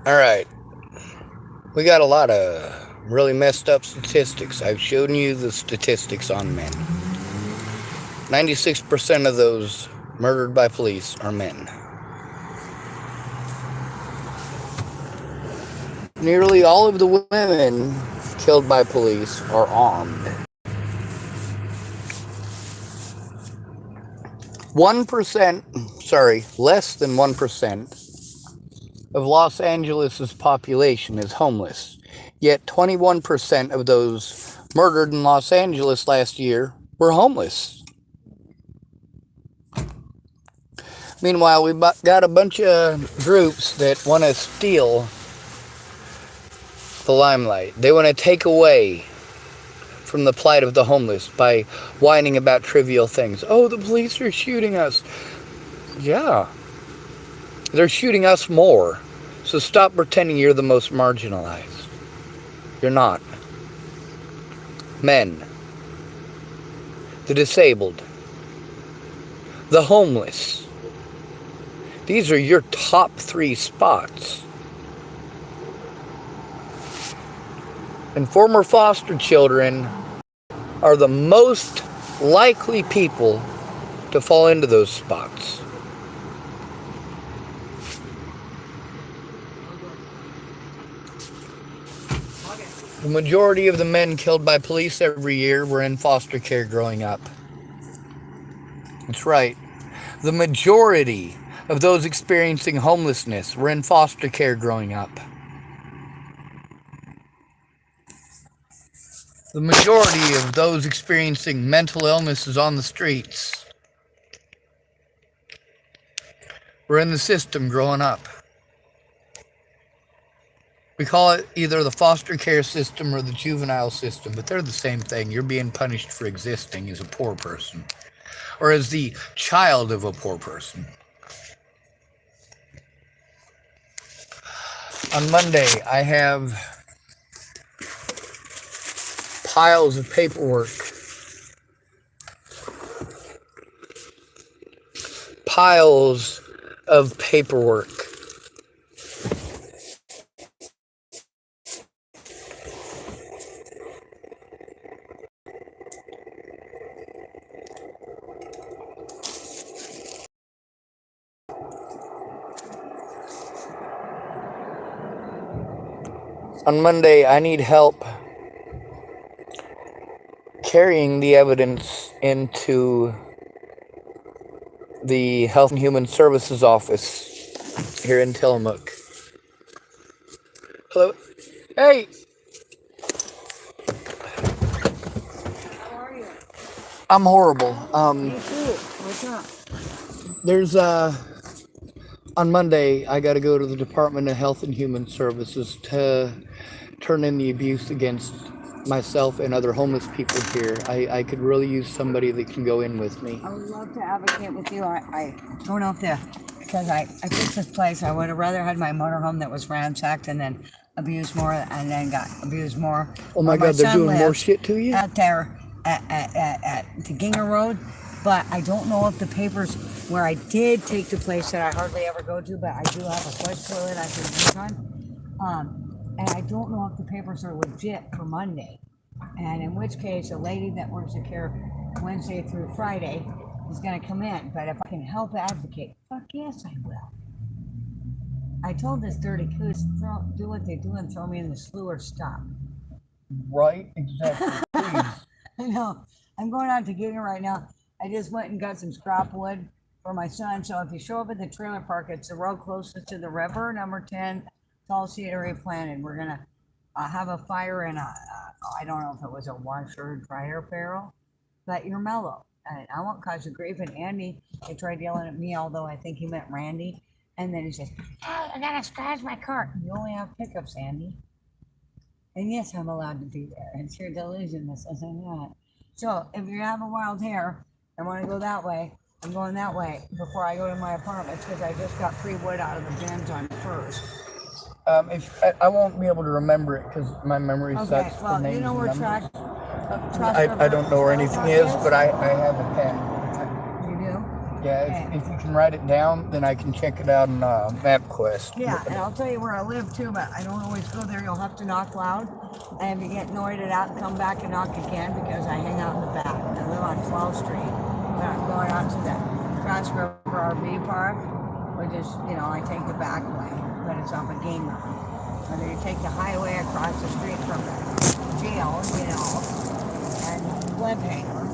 All right. We got a lot of really messed up statistics. I've shown you the statistics on men. 96% of those murdered by police are men. Nearly all of the women killed by police are armed. 1%, less than 1% of Los Angeles' population is homeless. Yet 21% of those murdered in Los Angeles last year were homeless. Meanwhile, we've got a bunch of groups that want to steal the limelight. They want to take away from the plight of the homeless by whining about trivial things. Oh, the police are shooting us. Yeah, they're shooting us more. So stop pretending you're the most marginalized. You're not. Men, the disabled, the homeless. These are your top 3 spots. And former foster children are the most likely people to fall into those spots. The majority of the men killed by police every year were in foster care growing up. That's right. The majority of those experiencing homelessness were in foster care growing up. The majority of those experiencing mental illnesses on the streets were in the system growing up. We call it either the foster care system or the juvenile system, but they're the same thing. You're being punished for existing as a poor person, or as the child of a poor person. On Monday, I have piles of paperwork. Piles of paperwork. On Monday, I need help carrying the evidence into the Health and Human Services office here in Tillamook. Hello? Hey! How are you? I'm horrible. Me too. What's up? There's on Monday, I got to go to the Department of Health and Human Services to turn in the abuse against myself and other homeless people here. I could really use somebody that can go in with me. I would love to advocate with you. I don't know if because I picked this place. I would have rather had my motorhome that was ransacked and then abused more and then got abused more. Oh my God, they're doing more shit to you? Out there at the Ginger Road. But I don't know if the papers where I did take the place that I hardly ever go to, but I do have a flush toilet I can use on. And I don't know if the papers are legit for Monday. And in which case, a lady that works at care Wednesday through Friday is going to come in. But if I can help advocate, fuck yes, I will. I told this dirty coos, do what they do and throw me in the slough or stop. Right, exactly. Please. I know. I'm going out to Giga right now. I just went and got some scrap wood for my son. So if you show up at the trailer park, it's the road closest to the river, number 10, tall cedar replanted. We're going to have a fire in I don't know if it was a washer or dryer barrel, but you're mellow. And I won't cause you grief. And Andy, he tried yelling at me, although I think he meant Randy. And then he says, hey, I gotta scratch my car. You only have pickups, Andy. And yes, I'm allowed to be there. It's your delusion that says I'm not. So if you have a wild hair and want to go that way, I'm going that way before I go to my apartment because I just got free wood out of the bins on first. If I won't be able to remember it because my memory sucks. Okay, for well, names you know and where numbers. trash I don't know where anything is, but I have a pen. You do? Yeah, if you can write it down, then I can check it out on MapQuest. Yeah, and I'll tell you where I live too, but I don't always go there. You'll have to knock loud. And if you get noited out, come back and knock again because I hang out in the back. I live on 12th Street. But I'm going out to the Cross River RV Park, which is, I take the back way, but it's off a game road. Whether you take the highway across the street from the jail, and Cliffhanger,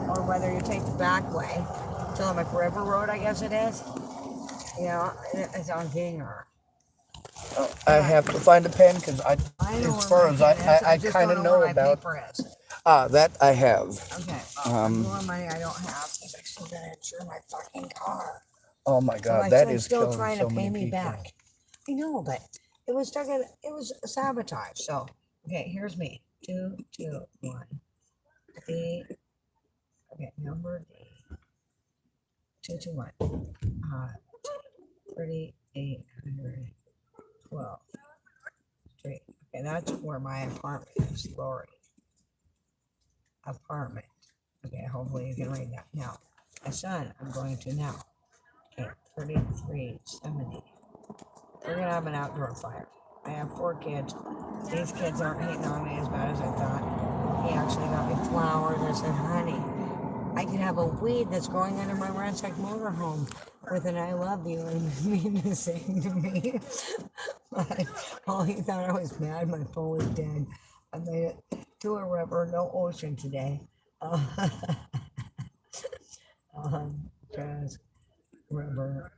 or whether you take the back way, Tillamook River Road, I guess it is. It's on Ginger. I have to find a pen because as far as I kind of know about. That I have. Okay. More money I don't have because I still gotta insure my fucking car. Oh my God, so that is still trying so to pay me people. back. I know, but it was sabotage. So okay, here's me. 2, 2, 1. D. Okay, number D. 2, 2, 1. 3,812. Street. Okay, that's where my apartment is, Lori. Apartment. Okay, hopefully you can read that. Now, my son, I'm going to now. Okay, 3370. We're gonna have an outdoor fire. I have 4 kids. These kids aren't hating on me as bad as I thought. He actually got me flowers. I said, honey, I can have a weed that's growing under my ransacked motorhome with an I love you and mean the same to me. But he thought I was mad. My phone was dead. I made it to a river, no ocean today. Just river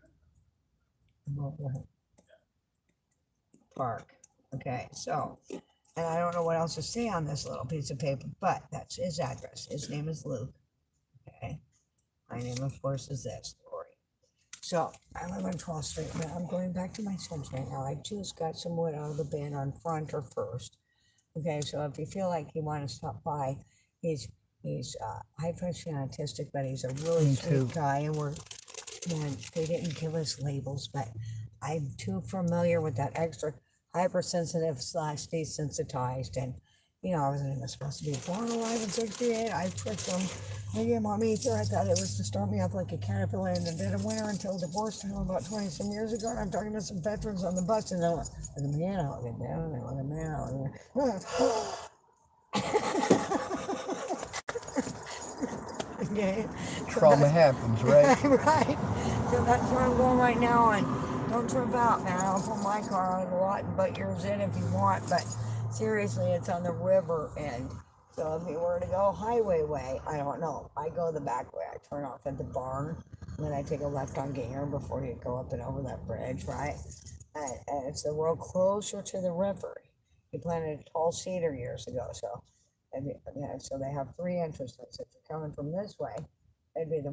mobile park. Okay, so, and I don't know what else to say on this little piece of paper, but that's his address. His name is Luke. Okay, my name, of course, is this, Lori. So, I live on 12th Street, but I'm going back to my son's right now. I just got some wood out of the bin on Front or First. Okay, so if you feel like you want to stop by, he's high functioning autistic, but he's a really sweet guy, and they didn't give us labels, but I'm too familiar with that extra hypersensitive / desensitized, and I wasn't even supposed to be born alive in 68. I tricked him. They gave him on me either. I thought it was to start me up like a caterpillar in the dead of winter until divorced him about 20-some years ago. And I'm talking to some veterans on the bus, and they're like, look at man out, look at down, look at man out. Okay. Trauma happens, right? Right. So that's where I'm going right now, and don't trip out, man. I'll put my car on the lot and butt yours in if you want, but seriously, it's on the river end. So if you were to go highway way, I don't know. I go the back way. I turn off at the barn, and then I take a left on Ginger before you go up and over that bridge, right? And it's the road closer to the river. He planted a tall cedar years ago, so so they have 3 entrances. If you're coming from this way, it'd be the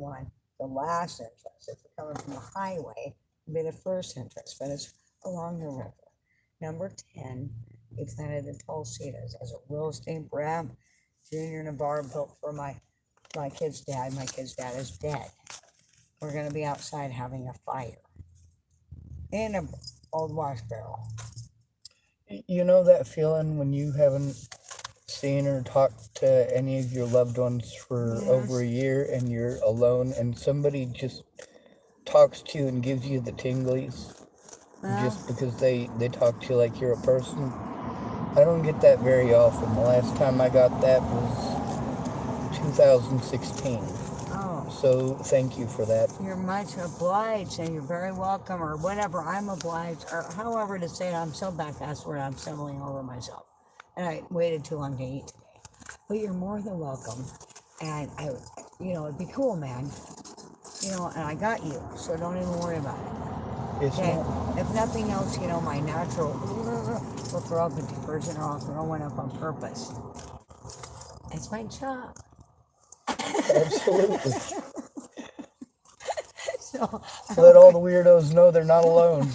last entrance. If you're coming from the highway, it'd be the first entrance, but it's along the river. Number 10, he planted the tall cedars as a real estate grab. Junior Navarre built for my kid's dad. My kid's dad is dead. We're going to be outside having a fire in an old wash barrel. You know that feeling when you haven't seen or talked to any of your loved ones for over a year and you're alone and somebody just talks to you and gives you the tinglies just because they talk to you like you're a person? I don't get that very often. The last time I got that was 2016. Oh. So thank you for that. You're much obliged, and you're very welcome, or whatever. I'm obliged, or however to say it. I'm so back. That's where I'm stumbling over myself. And I waited too long to eat today. But you're more than welcome. And it'd be cool, man. And I got you, so don't even worry about it. Okay? If nothing else, my natural will throw up a detergent, or I'll throw one up on purpose. It's my job. Absolutely. So let all the weirdos know they're not alone.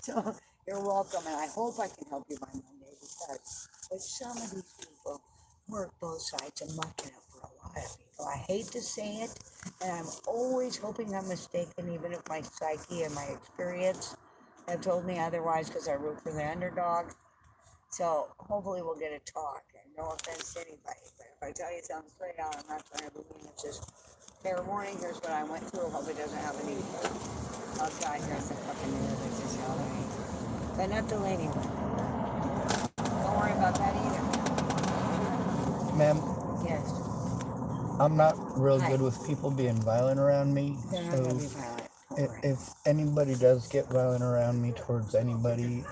So you're welcome, and I hope I can help you by Monday, because with some of these people work both sides and mucking it for a lot of people. I hate to say it, and I'm always hoping I'm mistaken, even if my psyche and my experience have told me otherwise, because I root for the underdog. So hopefully we'll get a talk, and No offense to anybody, but if I tell you something straight out, I'm not going to believe it's just fair warning. Here's what I went through. Hope it doesn't happen to you. Outside, here's the fucking news that just held me. But not the lady one. Don't worry about that either. Ma'am, Yes, I'm not real Hi. good with people being violent around me. they're not going to be So violent. Don't worry. if anybody does get violent around me towards anybody,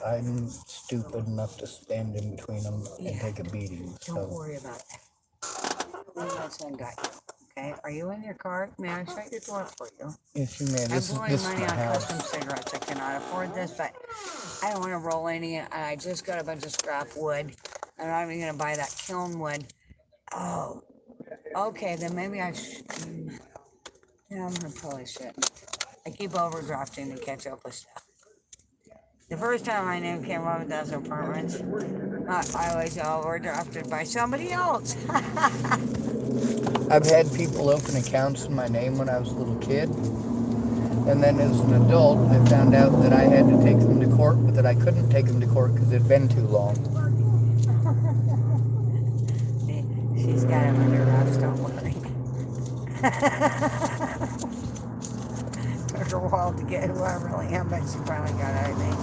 I'm stupid enough to stand in between them and Yeah. take a beating. Don't So worry about that. My son got you. Okay, are you in your car? May I shut your door for you? yes, you may. I'm This blowing is money my on house. custom cigarettes. I cannot afford this, but I don't want to roll any. I just got a bunch of scrap wood. I'm not even going to buy that kiln wood. Oh, okay, then maybe I should. Yeah, I'm going to probably should. I keep overdrafting to catch up with stuff. The first time my name came up with those apartments, I was overdrafted by somebody else. I've had people open accounts in my name when I was a little kid. And then as an adult, I found out that I had to take them to court, but that I couldn't take them to court because it had been too long. She's got him under wraps, don't worry. Took her a while to get who I really am, but she finally got it, I think.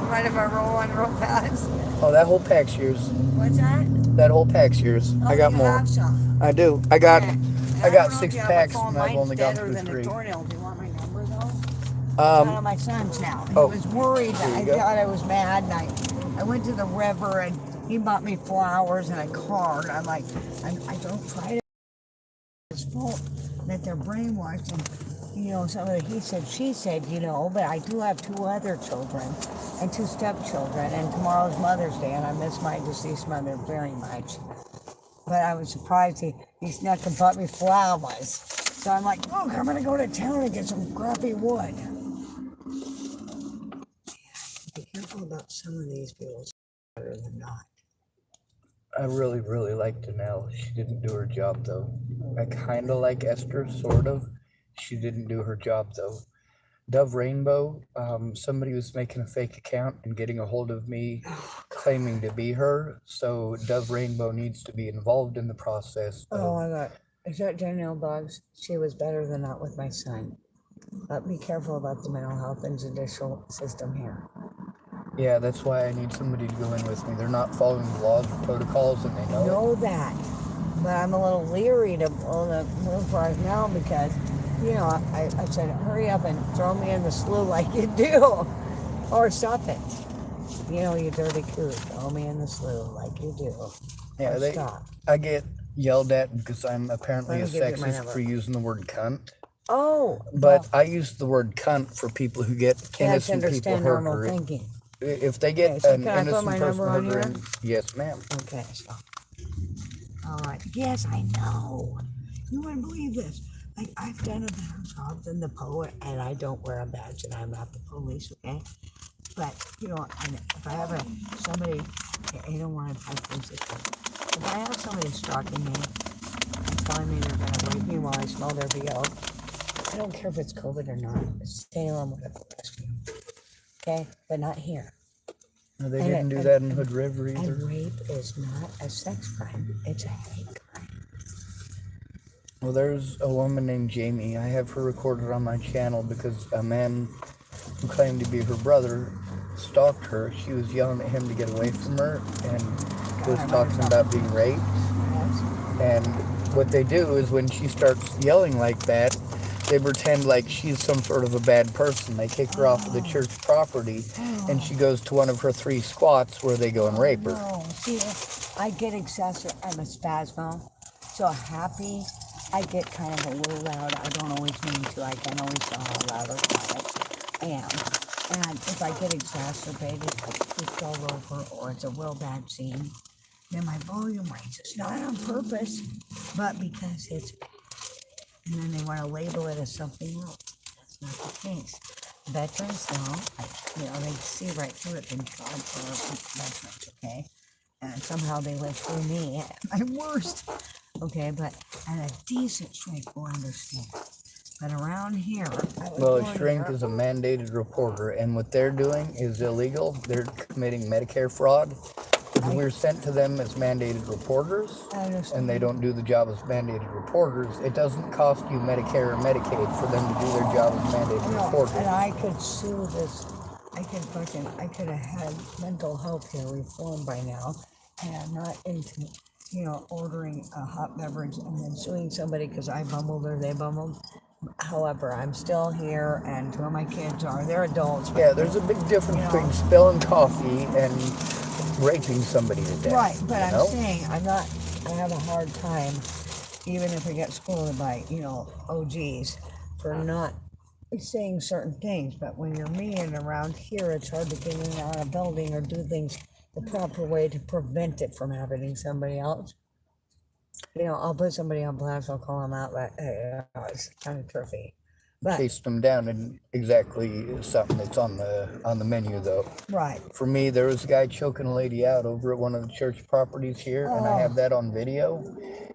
Mind if I roll one real fast? Oh, that whole pack's yours. What's that? That whole pack's yours. Oh, I got you more. have some. I do. I got Okay. I got don't know 6 if you have a packs phone. and I've Mine's only gone better through than 3. a tornado. Do you want my number though? One of my sons now. He was worried that I thought I was mad, and I went to the river and he bought me flowers and a card. I'm like, I don't try to. It's fault that they're brainwashed and some of the he said, she said, but I do have 2 other children and 2 stepchildren, and tomorrow's Mother's Day, and I miss my deceased mother very much. But I was surprised he snuck and bought me flowers. So I'm like, look, I'm gonna go to town and get some crappy wood. Be careful about some of these people, better than not. I really, really liked Danelle. She didn't do her job though. I kind of like Esther, sort of. She didn't do her job though. Dove Rainbow, somebody was making a fake account and getting a hold of me claiming to be her. So Dove Rainbow needs to be involved in the process. Oh my God. Is that Danielle Boggs? She was better than not with my son. But be careful about the mental health and judicial system here. Yeah, that's why I need somebody to go in with me. They're not following the laws or protocols, and they know it. Know that. But I'm a little leery to move right now because, I said, hurry up and throw me in the slough like you do. Or stop it. You dirty coot. Throw me in the slough like you do. Yeah, or stop. I get yelled at because I'm apparently a Let me give you my sexist number. for using the word cunt. Oh. But I use the word cunt for people who get Can't innocent people understand hurt. normal thinking. If they get Okay, so an can I put innocent my person number on hurt, here? yes, ma'am. Okay, so. All right. Yes, I know. You wouldn't believe this. Like, I've done a better job than the poet, and I don't wear a badge, and I'm not the police, okay? But, and if I have somebody, I don't want to touch this. If I have somebody stalking me and telling me they're going to rape me while I smell their BO, I don't care if it's COVID or not. Salem would have arrested me. Okay? But not here. No, they didn't do that in Hood River either. And rape is not a sex crime. It's a hate crime. Well, there's a woman named Jamie. I have her recorded on my channel because a man who claimed to be her brother stalked her. She was yelling at him to get away from her and was talking about being raped. Yes. And what they do is when she starts yelling like that, they pretend like she's some sort of a bad person. They kick her off of the church property, and she goes to one of her 3 squats where they go and rape her. No, see, I get excessive. I'm a spasmo. So happy, I get kind of a little loud. I don't always mean to. I can always tell how loud or quiet I am. And if I get exacerbated, like pushed all over, or it's a real bad scene, then my volume raises. Not on purpose, but because it's bad. And then they want to label it as something else. That's not the case. Veterans, they see right through it. Thank God for veterans, okay? And somehow they live through me at my worst. Okay, but and a decent shrink will understand. But around here, well, a shrink is a mandated reporter, and what they're doing is illegal. They're committing Medicare fraud, Because we're sent to them as mandated reporters, I understand. and they don't do the job as mandated reporters. It doesn't cost you Medicare or Medicaid for them to do their job as mandated reporters. And I could sue this. I could have had mental health care reform by now, and I'm not into, ordering a hot beverage and then suing somebody because I bumbled or they bumbled. However, I'm still here, and two of my kids they're adults. Yeah, there's a big difference between spilling coffee and raping somebody to death. Right, but I'm saying I have a hard time, even if I get scolded by, OGs for not saying certain things. But when you're me and around here, it's hard to get in and out of a building or do things the proper way to prevent it from happening to somebody else. I'll put somebody on blast, I'll call them out, but it's kind of tricky. But chased them down and exactly something that's on the menu though. Right. For me, there was a guy choking a lady out over at one of the church properties here, and I have that on video.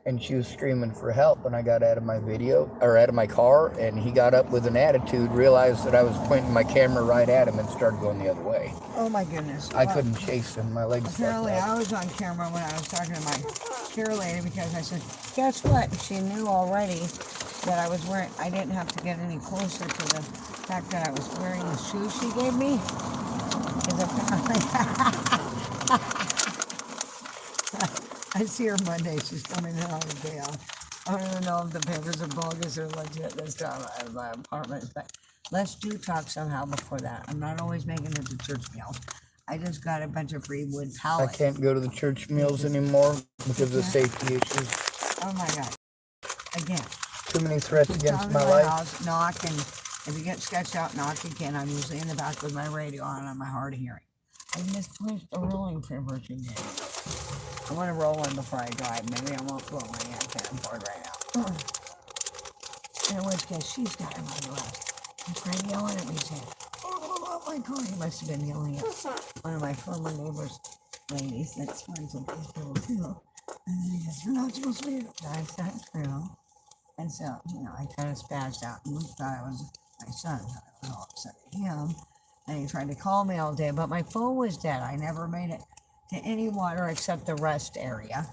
And she was screaming for help, and I got out of my car, and he got up with an attitude, realized that I was pointing my camera right at him, and started going the other way. Oh my goodness. I couldn't chase him. My legs apparently I was on camera when I was talking to my care lady because I said, guess what? She knew already that I was wearing, I didn't have to get any closer to the fact that I was wearing the shoes she gave me. Because apparently, I see her Monday, she's coming in on a day off. I don't even know if the papers are bogus or legit this time at my apartment, but let's do talk somehow before that. I'm not always making it to church meals. I just got a bunch of free wood pallets. I can't go to the church meals anymore because of safety issues. Oh my God. Again. Too many threats against my life. House, knock, and if you get sketched out, knock again. I'm usually in the back with my radio on my hard hearing. I misplaced the rolling pin for you did. I want to roll in before I drive. Maybe I won't roll in. I can't afford right now. In which case, she's got him on the left. He's trying yelling at me saying, oh my God. He must have been yelling at one of my former neighbors, ladies, that's friends with these people too. And then he goes, you're not supposed to be. I said, true. And so, I kind of spazzed out and thought it was my son. I was all upset at him. And he tried to call me all day, but my phone was dead. I never made it to any water except the rest area,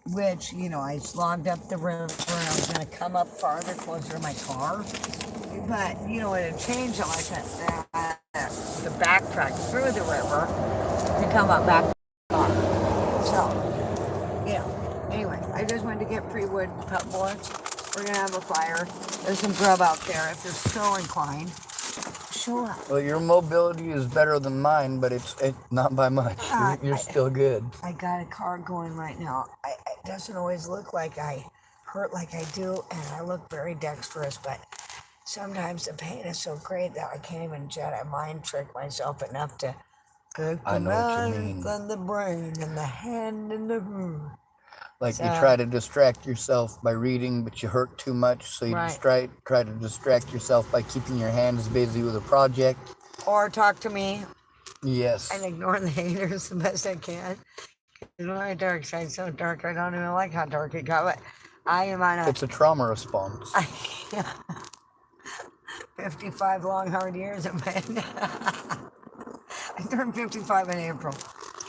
which, I slogged up the river and I was going to come up farther, closer to my car. But, it had changed. So I had the backtrack through the river to come up back to the car. So, anyway, I just wanted to get free wood cut boards. We're going to have a fire. There's some grub out there if you're so inclined. Show up. Well, your mobility is better than mine, but it's not by much. You're still good. I got a car going right now. It doesn't always look like I hurt like I do, and I look very dexterous, but sometimes the pain is so great that I can't even Jedi mind trick myself enough to get the knife and the brain and the hand and the... Like you try to distract yourself by reading, but you hurt too much, so you try to distract yourself by keeping your hands busy with a project. Or talk to me. Yes. And ignore the haters the best I can. My dark side's so dark, I don't even like how dark it got, but I am on It's a trauma response. 55 long, hard years of bed. I turned 55 in April.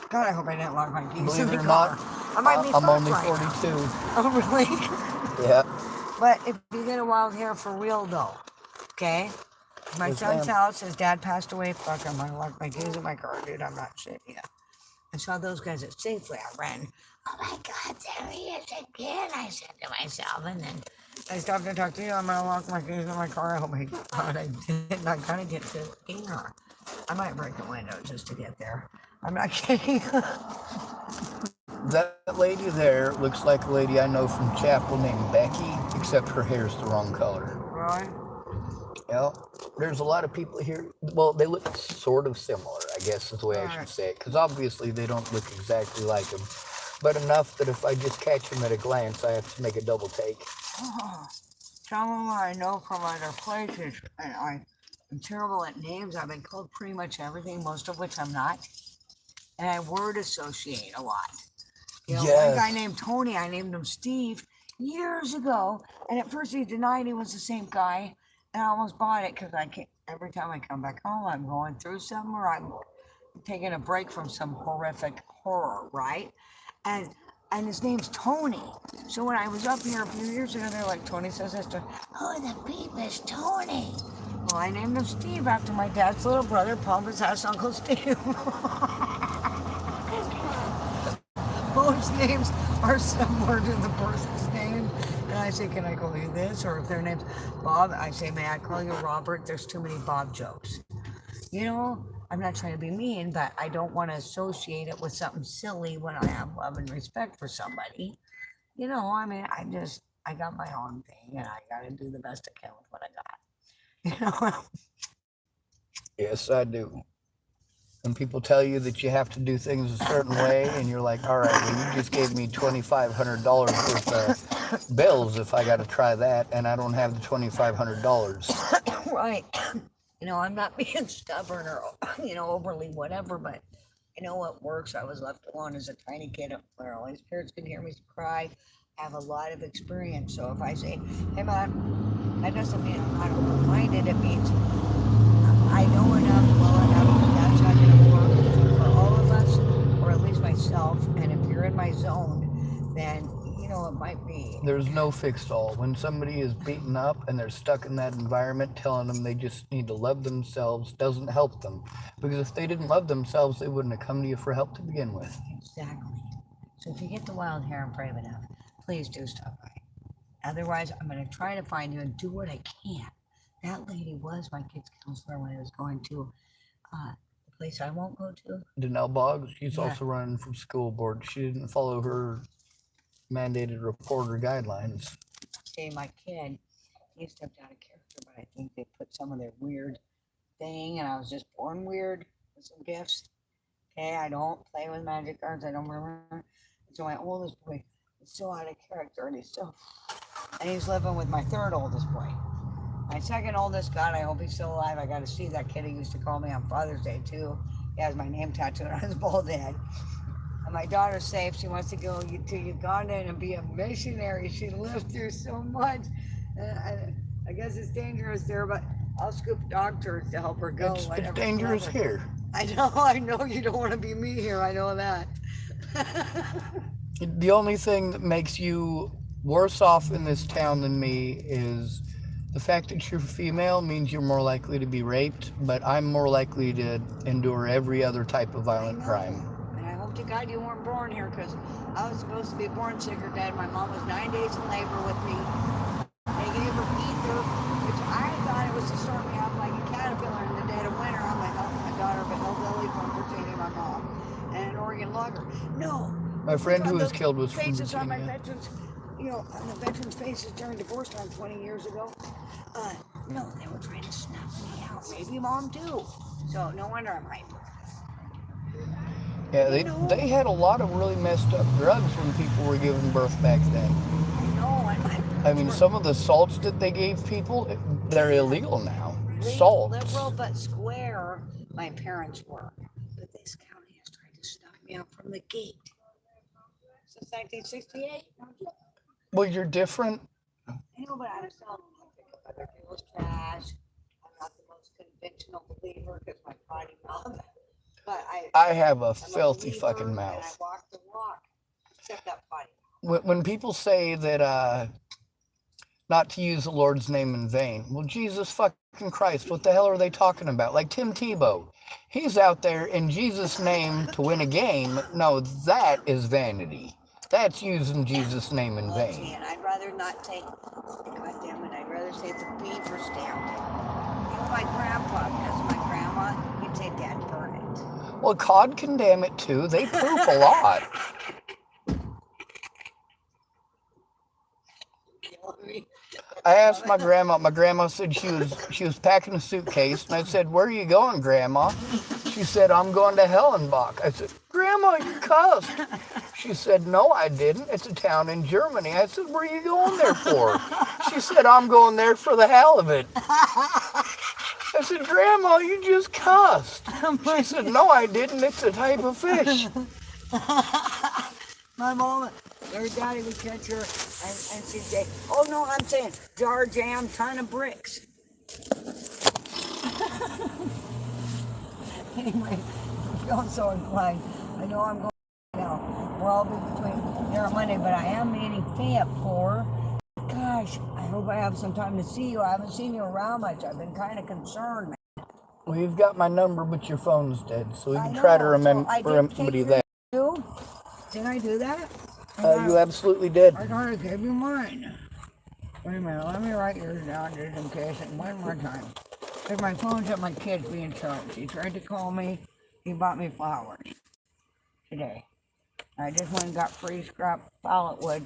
God, I hope I didn't lock my keys in the car. I might be I'm only 42. Oh, really? Yeah. But if you get a wild hair for real, though, okay? My son's house, his dad passed away. Fuck, I'm gonna lock my keys in my car, dude. I'm not shit yet. I saw those guys at Safeway. I ran. Oh my God, there he is again, I said to myself. And then I stopped to talk to you. I'm gonna lock my keys in my car. Oh my God, I did not gotta get to here. I might break a window just to get there. I'm not kidding. That lady there looks like a lady I know from Chapel named Becky, except her hair's the wrong color. Right. Yeah. There's a lot of people here. Well, they look sort of similar, I guess is the way I should say it. Because obviously they don't look exactly like them. But enough that if I just catch them at a glance, I have to make a double take. Oh, some of them I know from other places. And I'm terrible at names. I've been called pretty much everything, most of which I'm not. And I word associate a lot. One guy named Tony, I named him Steve years ago. And at first he denied he was the same guy. And I almost bought it because every time I come back home, I'm going through something or I'm taking a break from some horrific horror, right? And and his name's Tony. So when I was up here a few years ago, they're like, Tony says this to her, "Who the beep is Tony?" Well, I named him Steve after my dad's little brother, Papa's house Uncle Steve. Most names are similar to the person's name. And I say, can I call you this? Or if their name's Bob, I say, may I call you Robert? There's too many Bob jokes. You know, I'm not trying to be mean, but I don't want to associate it with something silly when I have love and respect for somebody. You know, I mean, I got my own thing and I got to do the best I can with what I got. You know? Yes, I do. When people tell you that you have to do things a certain way, and you're like, all right, well, you just gave me $2,500 worth of bills if I got to try that, and I don't have the $2,500. Right. You know, I'm not being stubborn or, overly whatever, but you know what works? I was left alone as a tiny kid where all his parents could hear me cry. I have a lot of experience. So if I say, hey, man, that doesn't mean I'm not open-minded. It means I know enough, well enough, that that's not going to work for all of us, or at least myself. And if you're in my zone, then, it might be. There's no fixed all. When somebody is beaten up and they're stuck in that environment, telling them they just need to love themselves doesn't help them. Because if they didn't love themselves, they wouldn't have come to you for help to begin with. Exactly. So if you get the wild hair and brave enough, please do stop by. Otherwise, I'm going to try to find you and do what I can. That lady was my kid's counselor when I was going to the place I won't go to. Danelle Boggs, she's also running for school board. She didn't follow her mandated reporter guidelines. See, my kid, he stepped out of character, but I think they put some of their weird thing, and I was just born weird with some gifts. Okay, I don't play with magic cards. I don't remember. So my oldest boy is still out of character, and he's living with my third oldest boy. My second oldest, God, I hope he's still alive. I got to see that kid who used to call me on Father's Day, too. He has my name tattooed on his bald head. And my daughter's safe. She wants to go to Uganda and be a missionary. She lived through so much. I guess it's dangerous there, but I'll scoop dog turds to help her go. It's dangerous here. I know you don't want to be me here. I know that. The only thing that makes you worse off in this town than me is the fact that you're female means you're more likely to be raped, but I'm more likely to endure every other type of violent crime. And I hope to God you weren't born here, because I was supposed to be born sicker, Dad. My mom was 9 days in labor with me. They gave her ether, which I thought it was to start me off like a caterpillar in the dead of winter. I'm like, help my daughter, but hillbilly from Virginia, my mom, and an Oregon logger. No. My friend who was killed was from Virginia. On my Virginia. veterans, on the veterans' faces during divorce time 20 years ago. No, they were trying to snuff me out. Maybe Mom too. So no wonder I'm hyper. Yeah, they had a lot of really messed up drugs when people were giving birth back then. I know. I mean, some of the salts that they gave people, they're illegal now. Salts. Liberal but square, my parents were. But this county has tried to snuff me out from the gate. Since 1968. Well, you're different. I know, but I'm selling. I pick up other people's trash. I'm not the most conventional believer because my potty mouth. But I have a filthy fucking mouth. And I walk the walk, except that potty. When people say that not to use the Lord's name in vain, well, Jesus fucking Christ, what the hell are they talking about? Like Tim Tebow, he's out there in Jesus' name to win a game. No, that is vanity. That's using Jesus' name in vain. And I'd rather not take, God damn it, I'd rather say the beaver stamped it. Even my grandpa, because my grandma, he'd say, Dad, burn it. Well, cod can damn it too. They poop a lot. I asked my grandma. My grandma said she was packing a suitcase, and I said, "Where are you going, Grandma?" She said, "I'm going to Hellenbach." I said, "Grandma, you cussed." She said, "No, I didn't. It's a town in Germany." I said, "Where are you going there for?" She said, "I'm going there for the hell of it." I said, "Grandma, you just cussed." She said, "No, I didn't. It's a type of fish." My mom, her daddy would catch her, and she'd say, "Oh no, I'm saying jar jam, ton of bricks." Anyway, I'm feeling so inclined. I know I'm going now. We'll all be between there on Monday, but I am meeting Faye at 4. Gosh, I hope I have some time to see you. I haven't seen you around much. I've been kind of concerned, man. Well, you've got my number, but your phone's dead, so we I can try to know, so I did remedy take that. you. Did I do that? You absolutely did. I thought I gave you mine. Wait a minute, let me write yours down just in case. And one more time. If my phone's at my kid's being charged. He tried to call me. He bought me flowers today. I just went and got free scrap pallet wood